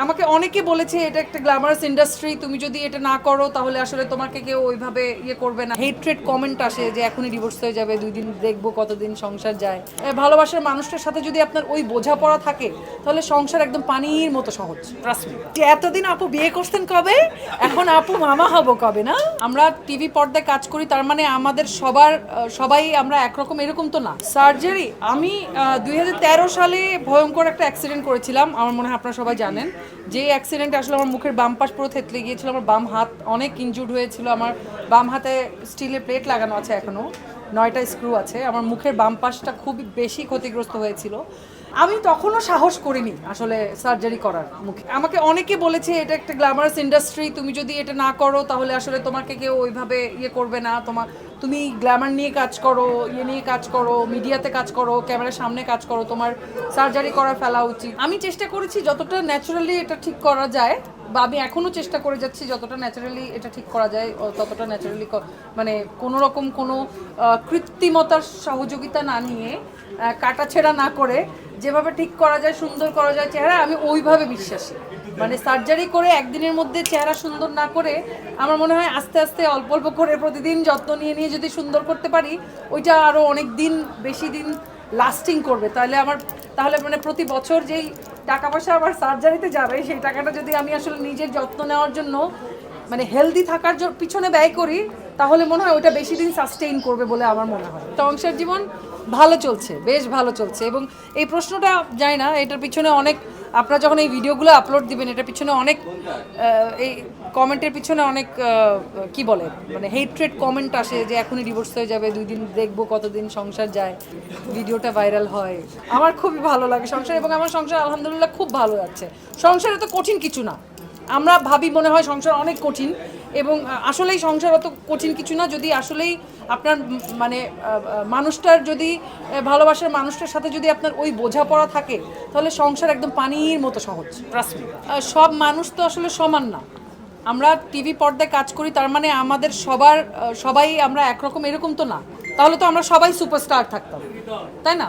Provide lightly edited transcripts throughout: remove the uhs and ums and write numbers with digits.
আমাকে অনেকে বলেছে এটা একটা গ্ল্যামারাস ইন্ডাস্ট্রি, তুমি যদি এটা না করো তাহলে আসলে তোমাকে কেউ ওইভাবে ইয়ে করবে না। হেট্রেড কমেন্ট আসে যে এখনই ডিভোর্স হয়ে যাবে, 2 দিন দেখবো কতদিন সংসার যায়। ভালোবাসার মানুষটার সাথে যদি আপনার ওই বোঝাপড়া থাকে তাহলে সংসার একদম পানির মতো সহজ। Trust me. যে এতদিন আপু বিয়ে করছেন কবে, এখন আপু মামা হব কবে না? আমরা টিভি পর্দায় কাজ করি, তার মানে আমাদের সবাই আমরা একরকম এরকম তো না। সার্জারি আমি 2013 সালে ভয়ঙ্কর একটা অ্যাক্সিডেন্ট করেছিলাম, আমার মনে হয় আপনারা সবাই জানেন। যে অ্যাক্সিডেন্টে আসলে আমার মুখের বাম পাশ পুরো থেতলে গিয়েছিল, আমার বাম হাত অনেক ইনজুর্ড হয়েছিল, আমার বাম হাতে স্টিলের প্লেট লাগানো আছে, এখনও 9টা স্ক্রু আছে, আমার মুখের বাম পাশটা খুব বেশি ক্ষতিগ্রস্ত হয়েছিল। আমি তখনও সাহস করিনি আসলে সার্জারি করার মুখে। আমাকে অনেকে বলেছে এটা একটা গ্ল্যামারাস ইন্ডাস্ট্রি, তুমি যদি এটা না করো তাহলে আসলে তোমাকে কেউ ওইভাবে ইয়ে করবে না, তুমি গ্ল্যামার নিয়ে কাজ করো, ইয়ে নিয়ে কাজ করো, মিডিয়াতে কাজ করো, ক্যামেরার সামনে কাজ করো, তোমার সার্জারি করা ফেলা উচিত। আমি চেষ্টা করেছি যতটা ন্যাচারালি এটা ঠিক করা যায়, বা আমি এখনও চেষ্টা করে যাচ্ছি যতটা ন্যাচারালি এটা ঠিক করা যায় ততটা ন্যাচারালি, মানে কোনো রকম কোনো কৃত্রিমতার সহযোগিতা না নিয়ে, কাটাছেঁড়া না করে যেভাবে ঠিক করা যায়, সুন্দর করা যায় চেহারা, আমি ওইভাবে বিশ্বাসী। মানে সার্জারি করে একদিনের মধ্যে চেহারা সুন্দর না করে, আমার মনে হয় আস্তে আস্তে অল্প অল্প করে প্রতিদিন যত্ন নিয়ে নিয়ে যদি সুন্দর করতে পারি, ওইটা আরও অনেক দিন বেশি দিন লাস্টিং করবে। তাহলে মানে প্রতি বছর যেই টাকা পয়সা আমার সার্জারিতে যাবে, সেই টাকাটা যদি আমি আসলে নিজের যত্ন নেওয়ার জন্য, মানে হেলদি থাকার পিছনে ব্যয় করি, তাহলে মনে হয় ওটা বেশি দিন সাস্টেইন করবে বলে আমার মনে হয়। সংসার জীবন ভালো চলছে, বেশ ভালো চলছে। এবং এই প্রশ্নটা জানি না, এটার পিছনে অনেক, আপনারা যখন এই ভিডিওগুলো আপলোড দিবেন, এটার পিছনে অনেক এই কমেন্টের পিছনে অনেক কি বলে, মানে হেট্রেড কমেন্ট আসে যে এখনই ডিভোর্স হয়ে যাবে, 2 দিন দেখবো কতদিন সংসার যায়, ভিডিওটা ভাইরাল হয়। আমার খুবই ভালো লাগে সংসার, এবং আমার সংসার আলহামদুলিল্লাহ খুব ভালো যাচ্ছে। সংসারে তো কঠিন কিছু না, আমরা ভাবি মনে হয় সংসার অনেক কঠিন, এবং আসলেই সংসার অত কঠিন কিছু না। যদি আসলেই আপনার মানে মানুষটার যদি ভালোবাসার মানুষটার সাথে যদি আপনার ওই বোঝাপড়া থাকে তাহলে সংসার একদম পানির মতো সহজ। Trust me. সব মানুষ তো আসলে সমান না। আমরা টিভি পর্দায় কাজ করি, তার মানে আমাদের সবাই আমরা একরকম এরকম তো না। তাহলে তো আমরা সবাই সুপারস্টার থাকতাম, তাই না?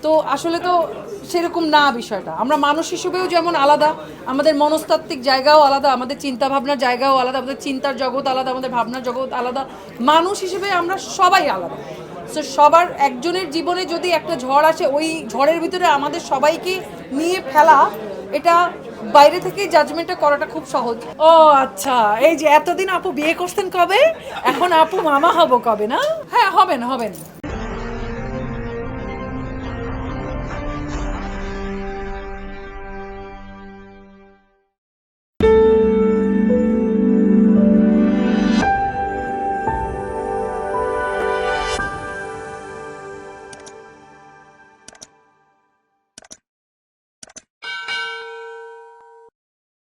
তো আসলে তো সেরকম না বিষয়টা। আমরা মানুষ হিসেবেও যেমন আলাদা, আমাদের মনস্তাত্ত্বিক জায়গাও আলাদা, আমাদের চিন্তা ভাবনার জায়গাও আলাদা, আমাদের চিন্তার জগৎ আলাদা, আমাদের ভাবনার জগৎ আলাদা। মানুষ হিসেবে আমরা সবাই আলাদা। সো সবার একজনের জীবনে যদি একটা ঝড় আসে, ওই ঝড়ের ভিতরে আমাদের সবাইকে নিয়ে ফেলা, এটা বাইরে থেকে জাজমেন্টটা করাটা খুব সহজ। ও আচ্ছা, এই যে এতদিন আপু বিয়ে করছেন কবে, এখন আপু মামা হব কবে না? হ্যাঁ, হবেন।